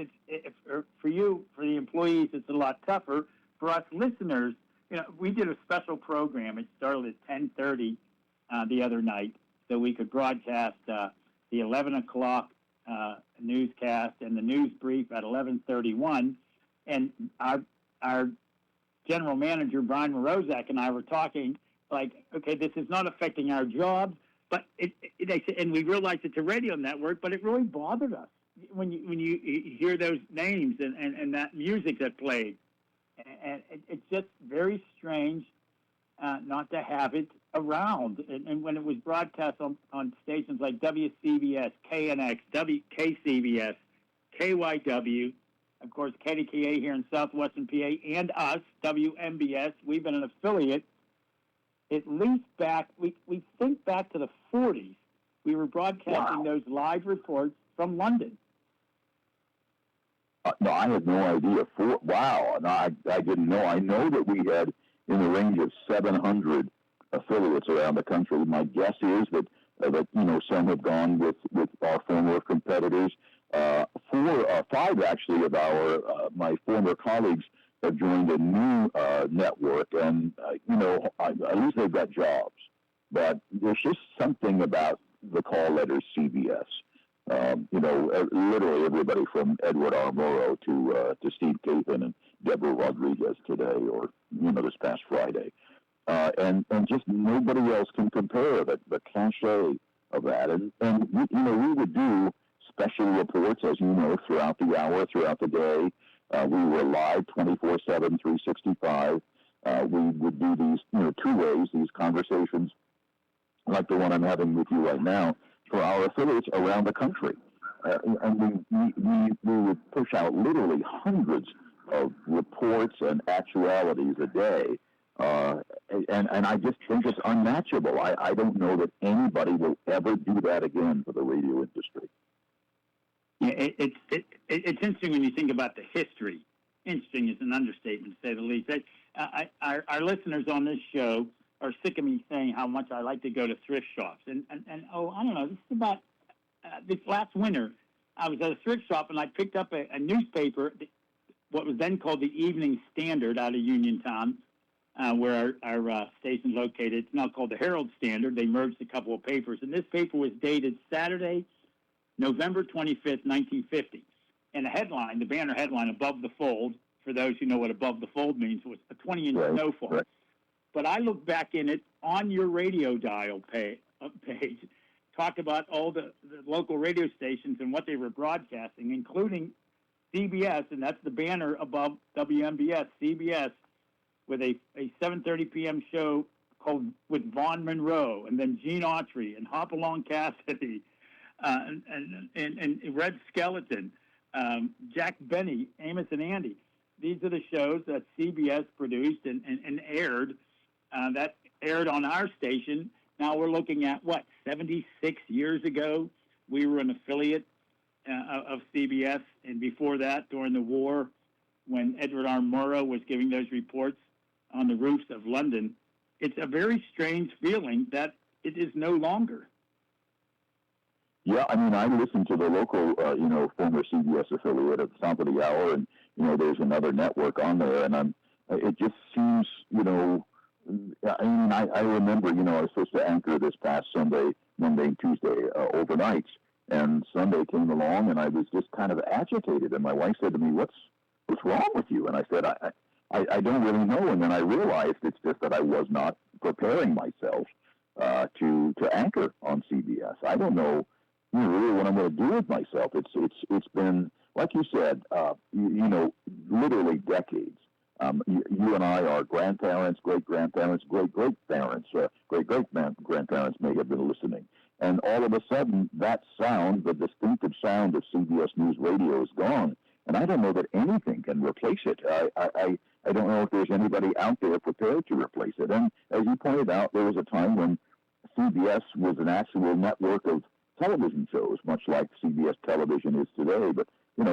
for you, for the employees, it's a lot tougher. For us listeners, you know, we did a special program. It started at 10:30 the other night, so we could broadcast the 11 o'clock newscast and the news brief at 11:31. And our general manager, Brian Morozak, and I were talking like, okay, this is not affecting our jobs, but and we realized it's a radio network, but it really bothered us when you hear those names and that music that played. And it's just very strange not to have it around. And when it was broadcast on stations like WCBS, KNX, KCBS, KYW, of course, KDKA here in southwestern PA, and us, WMBS, we've been an affiliate. At least we think back to the 40s, we were broadcasting those live reports from London. No, I had no idea. Wow, no, I didn't know. I know that we had in the range of 700 affiliates around the country. My guess is that you know, some have gone with our former competitors. 5 actually of my former colleagues have joined a new network, and you know, at least they've got jobs. But there's just something about the call letters CBS. You know, literally everybody from Edward R. Murrow to Steve Capen and Deborah Rodriguez today, or you know, this past Friday, and just nobody else can compare the cachet of that. And you know, we would do special reports, as you know, throughout the hour, throughout the day. We were live 24/7, 365. We would do these, you know, 2 ways, these conversations like the one I'm having with you right now, for our affiliates around the country. And we would push out literally hundreds of reports and actualities a day. And I just think it's unmatchable. I don't know that anybody will ever do that again for the radio industry. Yeah, it's interesting when you think about the history. Interesting is an understatement, to say the least. Our listeners on this show are sick of me saying how much I like to go to thrift shops. And I don't know, this is about this last winter. I was at a thrift shop, and I picked up a newspaper, what was then called the Evening Standard out of Uniontown, where our station's located. It's now called the Herald Standard. They merged a couple of papers. And this paper was dated Saturday, November 25th, 1950. And the headline, the banner headline above the fold, for those who know what above the fold means, was a 20-inch snowfall. Right. But I look back in it on your radio dial page, talk about all the local radio stations and what they were broadcasting, including CBS, and that's the banner above WMBS, CBS, with a 7:30 p.m. show called with Vaughn Monroe, and then Gene Autry and Hopalong Cassidy, and Red Skeleton, Jack Benny, Amos and Andy. These are the shows that CBS produced and aired. That aired on our station. Now we're looking at, 76 years ago, we were an affiliate of CBS, and before that, during the war, when Edward R. Murrow was giving those reports on the roofs of London, it's a very strange feeling that it is no longer. Yeah, I mean, I listen to the local, former CBS affiliate at the top of the hour, and, there's another network on there, and it just seems, I remember, I was supposed to anchor this past Sunday, Monday and Tuesday, overnights, and Sunday came along, and I was just kind of agitated, and my wife said to me, what's wrong with you? And I said, I don't really know, and then I realized it's just that I was not preparing myself to anchor on CBS. I don't know really what I'm going to do with myself. It's been, like you said, literally decades. You and I are grandparents, great-grandparents, great-great-parents, great-great-grandparents may have been listening. And all of a sudden, that sound, the distinctive sound of CBS News Radio is gone. And I don't know that anything can replace it. I don't know if there's anybody out there prepared to replace it. And as you pointed out, there was a time when CBS was an actual network of television shows, much like CBS television is today. But,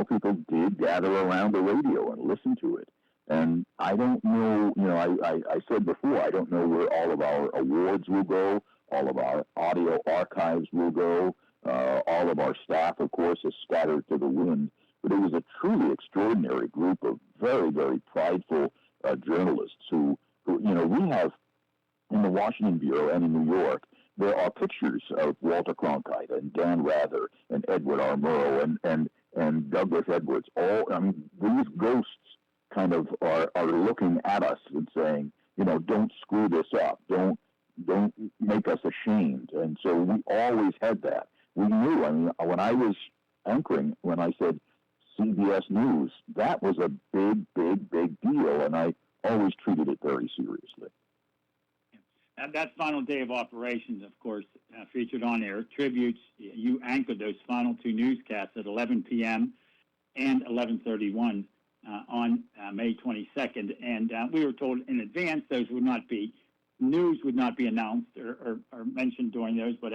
people did gather around the radio and listen to it. And I don't know, I said before, I don't know where all of our awards will go, all of our audio archives will go, all of our staff, of course, is scattered to the wind. But it was a truly extraordinary group of very, very prideful journalists who, we have in the Washington Bureau and in New York, there are pictures of Walter Cronkite and Dan Rather and Edward R. Murrow and Douglas Edwards. These ghosts kind of are looking at us and saying, don't screw this up. Don't make us ashamed. And so we always had that. We knew, when I was anchoring, when I said CBS News, that was a big, big, big deal. And I always treated it very seriously. And that final day of operations, of course, featured on air tributes. You anchored those final two newscasts at 11 p.m. and 11:31 on May 22nd. And we were told in advance those would not be, news would not be announced or mentioned during those, but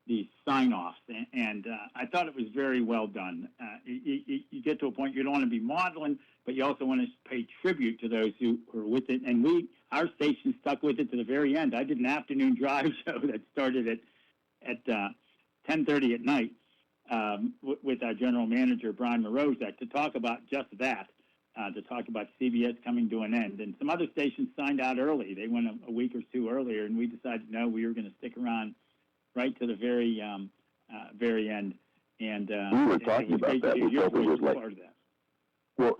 these sign-offs. And I thought it was very well done. You get to a point you don't want to be modeling, but you also want to pay tribute to those who were with it. And our station stuck with it to the very end. I did an afternoon drive show that started at 10:30 at night with our general manager, Brian Morozek, to talk about just that, to talk about CBS coming to an end. And some other stations signed out early. They went a week or two earlier, and we decided, no, we were going to stick around right to the very end. And we were talking about that. We felt it was like, part of that. Well,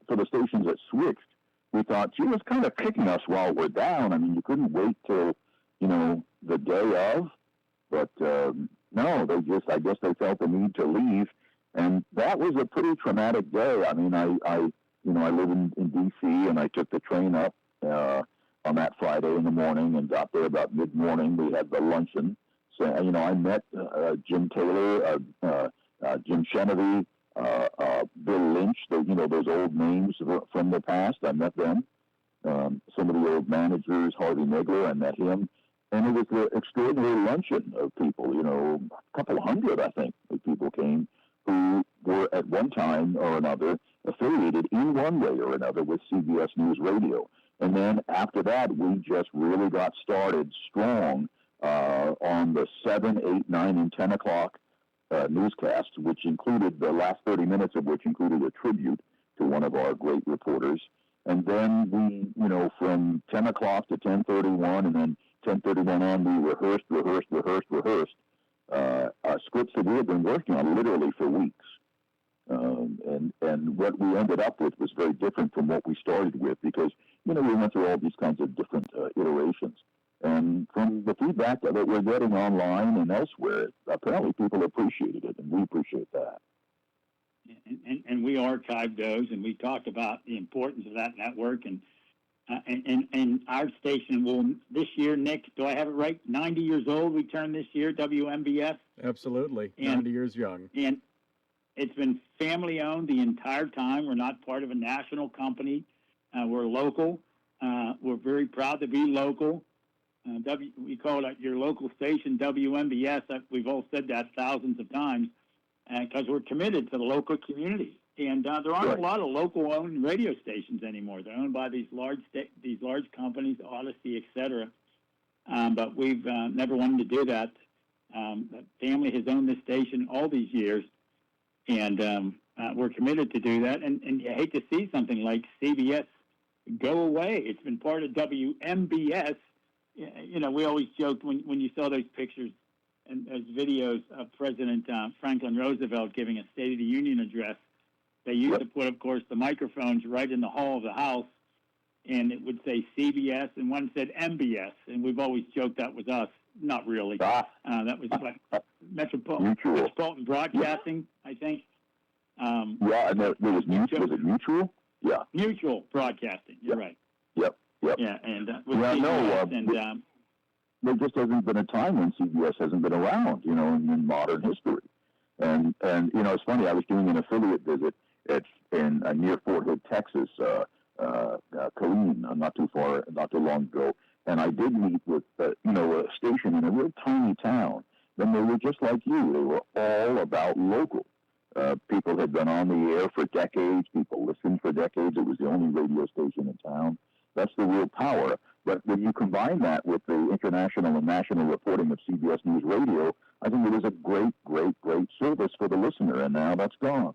for the stations that switched, we thought she was kind of kicking us while we're down. You couldn't wait till, the day of. But no, I guess they felt the need to leave. And that was a pretty traumatic day. I live in D.C., and I took the train up on that Friday in the morning and got there about mid-morning. We had the luncheon. So, I met Jim Taylor, Jim Chenevy, Bill Lynch, those old names from the past. I met them. Some of the old managers, Harvey Nagler, I met him. And it was an extraordinary luncheon of people, a couple hundred, I think, of people came who were at one time or another affiliated in one way or another with CBS News Radio. And then after that, we just really got started strong on the 7, 8, 9, and 10 o'clock newscasts, which included the last 30 minutes of which included a tribute to one of our great reporters. And then we, from 10 o'clock to 10:31, and then 10:31 on, we rehearsed scripts that we had been working on literally for weeks. And what we ended up with was very different from what we started with because, we went through all these kinds of different iterations. And from the feedback that we're getting online and elsewhere, apparently people appreciated it, and we appreciate that. and we archived those, and we talked about the importance of that network. And our station will this year, Nick, do I have it right? 90 years old. We turn this year, WMBS. Absolutely, And- 90 years young. And it's been family owned the entire time. We're not part of a national company. We're local. We're very proud to be local. We call it your local station, WMBS. We've all said that thousands of times because we're committed to the local community. And there aren't a lot of local-owned radio stations anymore. They're owned by these large companies, Odyssey, et cetera. But we've never wanted to do that. The family has owned this station all these years, and we're committed to do that. And you hate to see something like CBS go away. It's been part of WMBS. You know, we always joked when you saw those pictures and those videos of President Franklin Roosevelt giving a State of the Union address. They used to put, of course, the microphones right in the hall of the House, and it would say CBS, and one said MBS, and we've always joked that was us. Not really. That was Metropolitan Broadcasting, I think. And there was mutual. Was it mutual? Yeah. Mutual Broadcasting. You're right. Yep. Yeah, and with CBS, there just hasn't been a time when CBS hasn't been around, you know, in modern history. And you know, it's funny. I was doing an affiliate visit in near Fort Hood, Texas, Killeen, not too long ago, and I did meet with a station in a real tiny town. Then they were just like you. They were all about local. People had been on the air for decades. People listened for decades. It was the only radio station in town. That's the real power. But when you combine that with the international and national reporting of CBS News Radio, I think it was a great, great, great service for the listener, and now that's gone.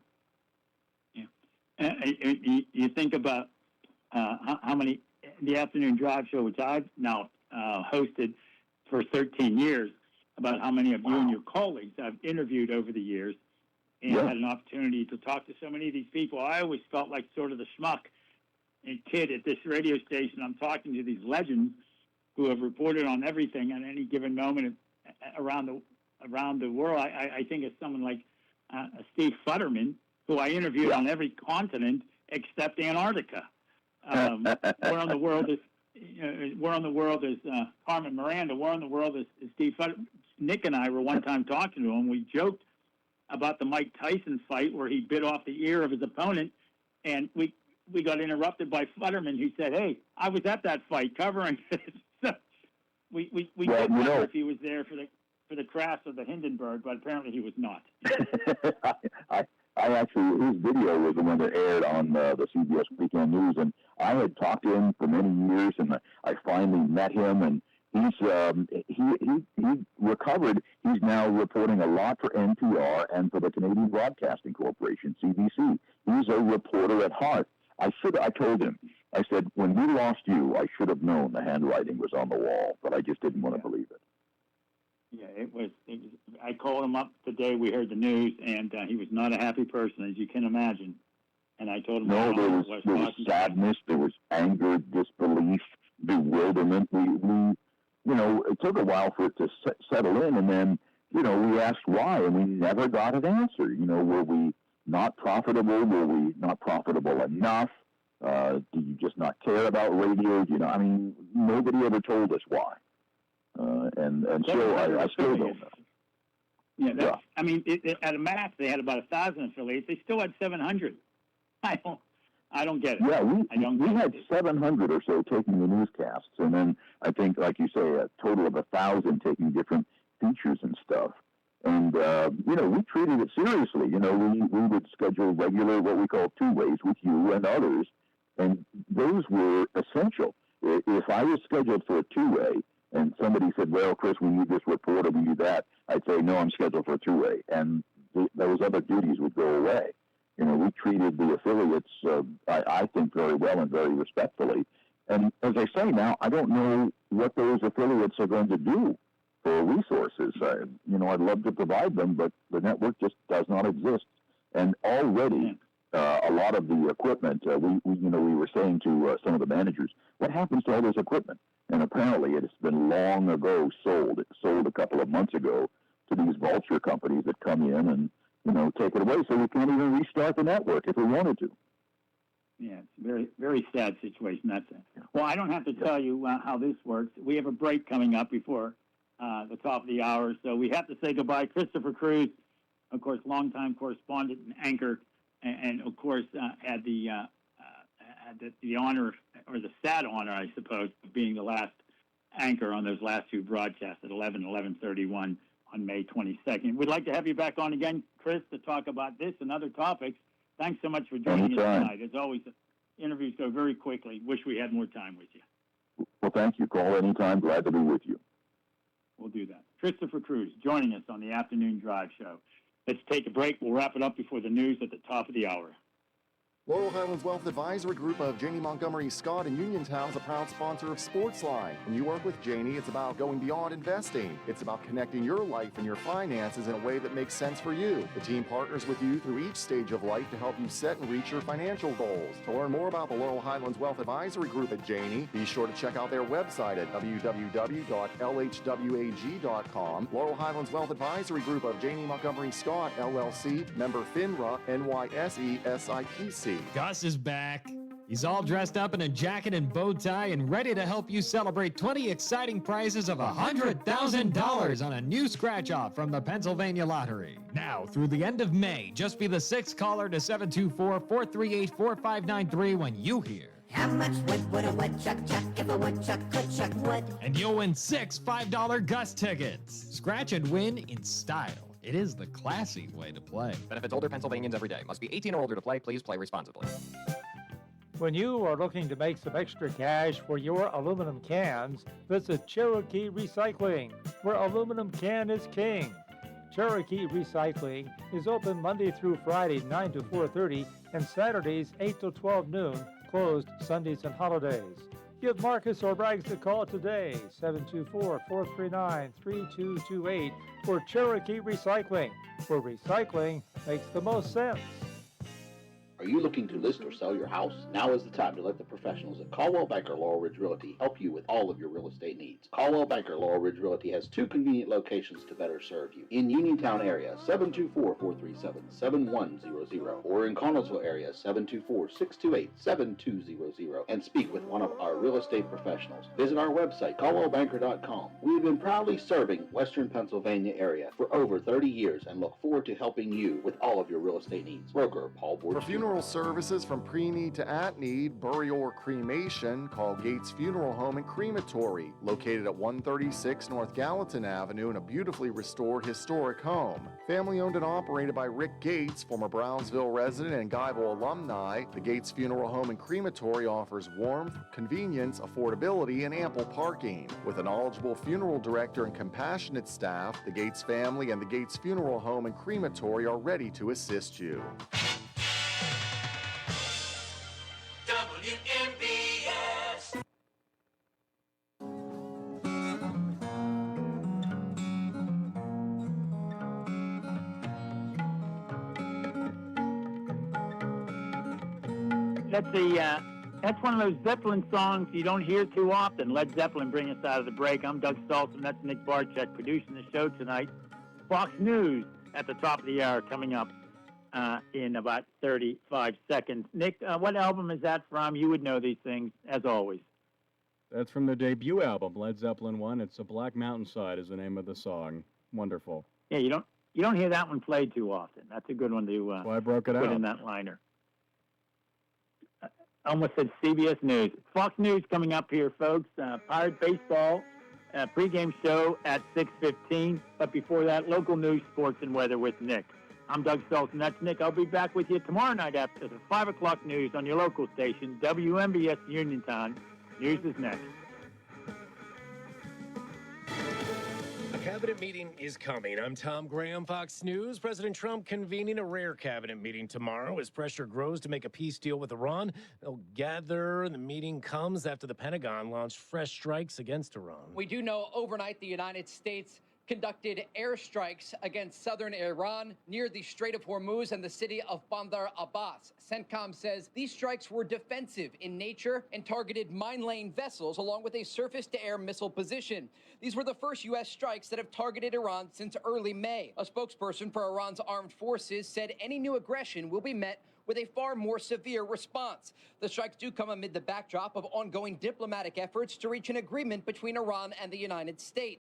Yeah. You think about how many, the afternoon drive show, which I've now hosted for 13 years, about how many of you and your colleagues I've interviewed over the years and had an opportunity to talk to so many of these people. I always felt like sort of the schmuck and kid at this radio station. I'm talking to these legends who have reported on everything at any given moment around the world. I think of someone like Steve Futterman, who I interviewed on every continent except Antarctica. Where on the world is Carmen Miranda? Where on the world is Steve Futterman? Nick and I were one time talking to him. We joked about the Mike Tyson fight where he bit off the ear of his opponent, and we got interrupted by Futterman, who said, "Hey, I was at that fight covering it." So we did wonder if he was there for the crash of the Hindenburg, but apparently he was not. I actually, his video was the one that aired on the CBS Weekend News, and I had talked to him for many years, and I finally met him, and he recovered. He's now reporting a lot for NPR and for the Canadian Broadcasting Corporation, CBC. He's a reporter at heart. I told him, I said, when we lost you, I should have known the handwriting was on the wall, but I just didn't want to believe it. Yeah, it was. I called him up the day we heard the news, and he was not a happy person, as you can imagine. And I told him, no, there was sadness, there was anger, disbelief, bewilderment. It took a while for it to settle in, and then, we asked why, and we never got an answer. Were we not profitable? Were we not profitable enough? Do you just not care about radio? Nobody ever told us why. And so I still don't know. Yeah, at a max, they had about 1,000 affiliates. They still had 700. I don't get it. Yeah, we had 700 or so taking the newscasts, and then I think, like you say, a total of 1,000 taking different features and stuff. And we treated it seriously. We would schedule regular, what we call two-ways with you and others, and those were essential. If I was scheduled for a two-way, and somebody said, well, Chris, we need this report or we need that, I'd say, no, I'm scheduled for a two-way. And those other duties would go away. We treated the affiliates, I think, very well and very respectfully. And as I say now, I don't know what those affiliates are going to do for resources. I'd love to provide them, but the network just does not exist. And already, a lot of the equipment, we were saying to some of the managers, what happens to all this equipment? And apparently it has been long ago sold. It sold a couple of months ago to these vulture companies that come in and take it away so we can't even restart the network if we wanted to. Yeah, it's a very, very sad situation. That's it. Well, I don't have to tell you how this works. We have a break coming up before the top of the hour, so we have to say goodbye. Christopher Cruz, of course, longtime correspondent and anchor, and of course had the honor, or the sad honor, I suppose, of being the last anchor on those last two broadcasts at 11:31 on May 22nd. We'd like to have you back on again, Chris, to talk about this and other topics. Thanks so much for joining us tonight. As always, interviews go very quickly. Wish we had more time with you. Well, thank you. Call anytime. Glad to be with you. We'll do that. Christopher Cruz joining us on the Afternoon Drive Show. Let's take a break. We'll wrap it up before the news at the top of the hour. Laurel Highlands Wealth Advisory Group of Janie Montgomery Scott in Uniontown is a proud sponsor of Sportsline. When you work with Janie, it's about going beyond investing. It's about connecting your life and your finances in a way that makes sense for you. The team partners with you through each stage of life to help you set and reach your financial goals. To learn more about the Laurel Highlands Wealth Advisory Group at Janie, be sure to check out their website at www.lhwag.com. Laurel Highlands Wealth Advisory Group of Janie Montgomery Scott, LLC, member FINRA, NYSE, SIPC. Gus is back. He's all dressed up in a jacket and bow tie and ready to help you celebrate 20 exciting prizes of $100,000 on a new scratch-off from the Pennsylvania Lottery. Now, through the end of May, just be the sixth caller to 724-438-4593 when you hear. How much would a woodchuck chuck if a woodchuck could chuck wood? And you'll win 6 $5 Gus tickets. Scratch and win in style. It is the classy way to play. Benefits older Pennsylvanians every day. Must be 18 or older to play. Please play responsibly. When you are looking to make some extra cash for your aluminum cans, visit Cherokee Recycling, where aluminum can is king. Cherokee Recycling is open Monday through Friday, 9 to 4:30, and Saturdays, 8 to 12 noon, closed Sundays and holidays. Give Marcus or Braggs a call today, 724-439-3228, for Cherokee Recycling, where recycling makes the most sense. Are you looking to list or sell your house? Now is the time to let the professionals at Caldwell Banker Laurel Ridge Realty help you with all of your real estate needs. Caldwell Banker Laurel Ridge Realty has 2 convenient locations to better serve you. In Uniontown area, 724-437-7100, or in Connellsville area, 724-628-7200, and speak with one of our real estate professionals. Visit our website, caldwellbanker.com. We have been proudly serving Western Pennsylvania area for over 30 years and look forward to helping you with all of your real estate needs. Broker Paul Borges. For funeral services from pre-need to at-need, burial or cremation, call Gates Funeral Home and Crematory, located at 136 North Gallatin Avenue in a beautifully restored historic home. Family owned and operated by Rick Gates, former Brownsville resident and Guyville alumni, the Gates Funeral Home and Crematory offers warmth, convenience, affordability, and ample parking. With a knowledgeable funeral director and compassionate staff, the Gates family and the Gates Funeral Home and Crematory are ready to assist you. WMBS. That's one of those Zeppelin songs you don't hear too often. Led Zeppelin bring us out of the break. I'm Doug Saltzman. That's Nick Barczyk producing the show tonight. Fox News at the top of the hour coming up in about 35 seconds. Nick, what album is that from? You would know these things, as always. That's from their debut album, Led Zeppelin 1. It's A Black Mountainside is the name of the song. Wonderful. Yeah, you don't hear that one played too often. That's a good one to Well, I broke it put out. in that liner. I almost said CBS News. Fox News coming up here, folks. Pirate Baseball pregame show at 6:15. But before that, local news, sports, and weather with Nick. I'm Doug Saltzman. That's Nick. I'll be back with you tomorrow night after the 5 o'clock news on your local station, WMBS Uniontown. News is next. A cabinet meeting is coming. I'm Tom Graham, Fox News. President Trump convening a rare cabinet meeting tomorrow as pressure grows to make a peace deal with Iran. They'll gather. The meeting comes after the Pentagon launched fresh strikes against Iran. We do know overnight the United States conducted airstrikes against southern Iran near the Strait of Hormuz and the city of Bandar Abbas. CENTCOM says these strikes were defensive in nature and targeted mine-laying vessels along with a surface-to-air missile position. These were the first U.S. strikes that have targeted Iran since early May. A spokesperson for Iran's armed forces said any new aggression will be met with a far more severe response. The strikes do come amid the backdrop of ongoing diplomatic efforts to reach an agreement between Iran and the United States.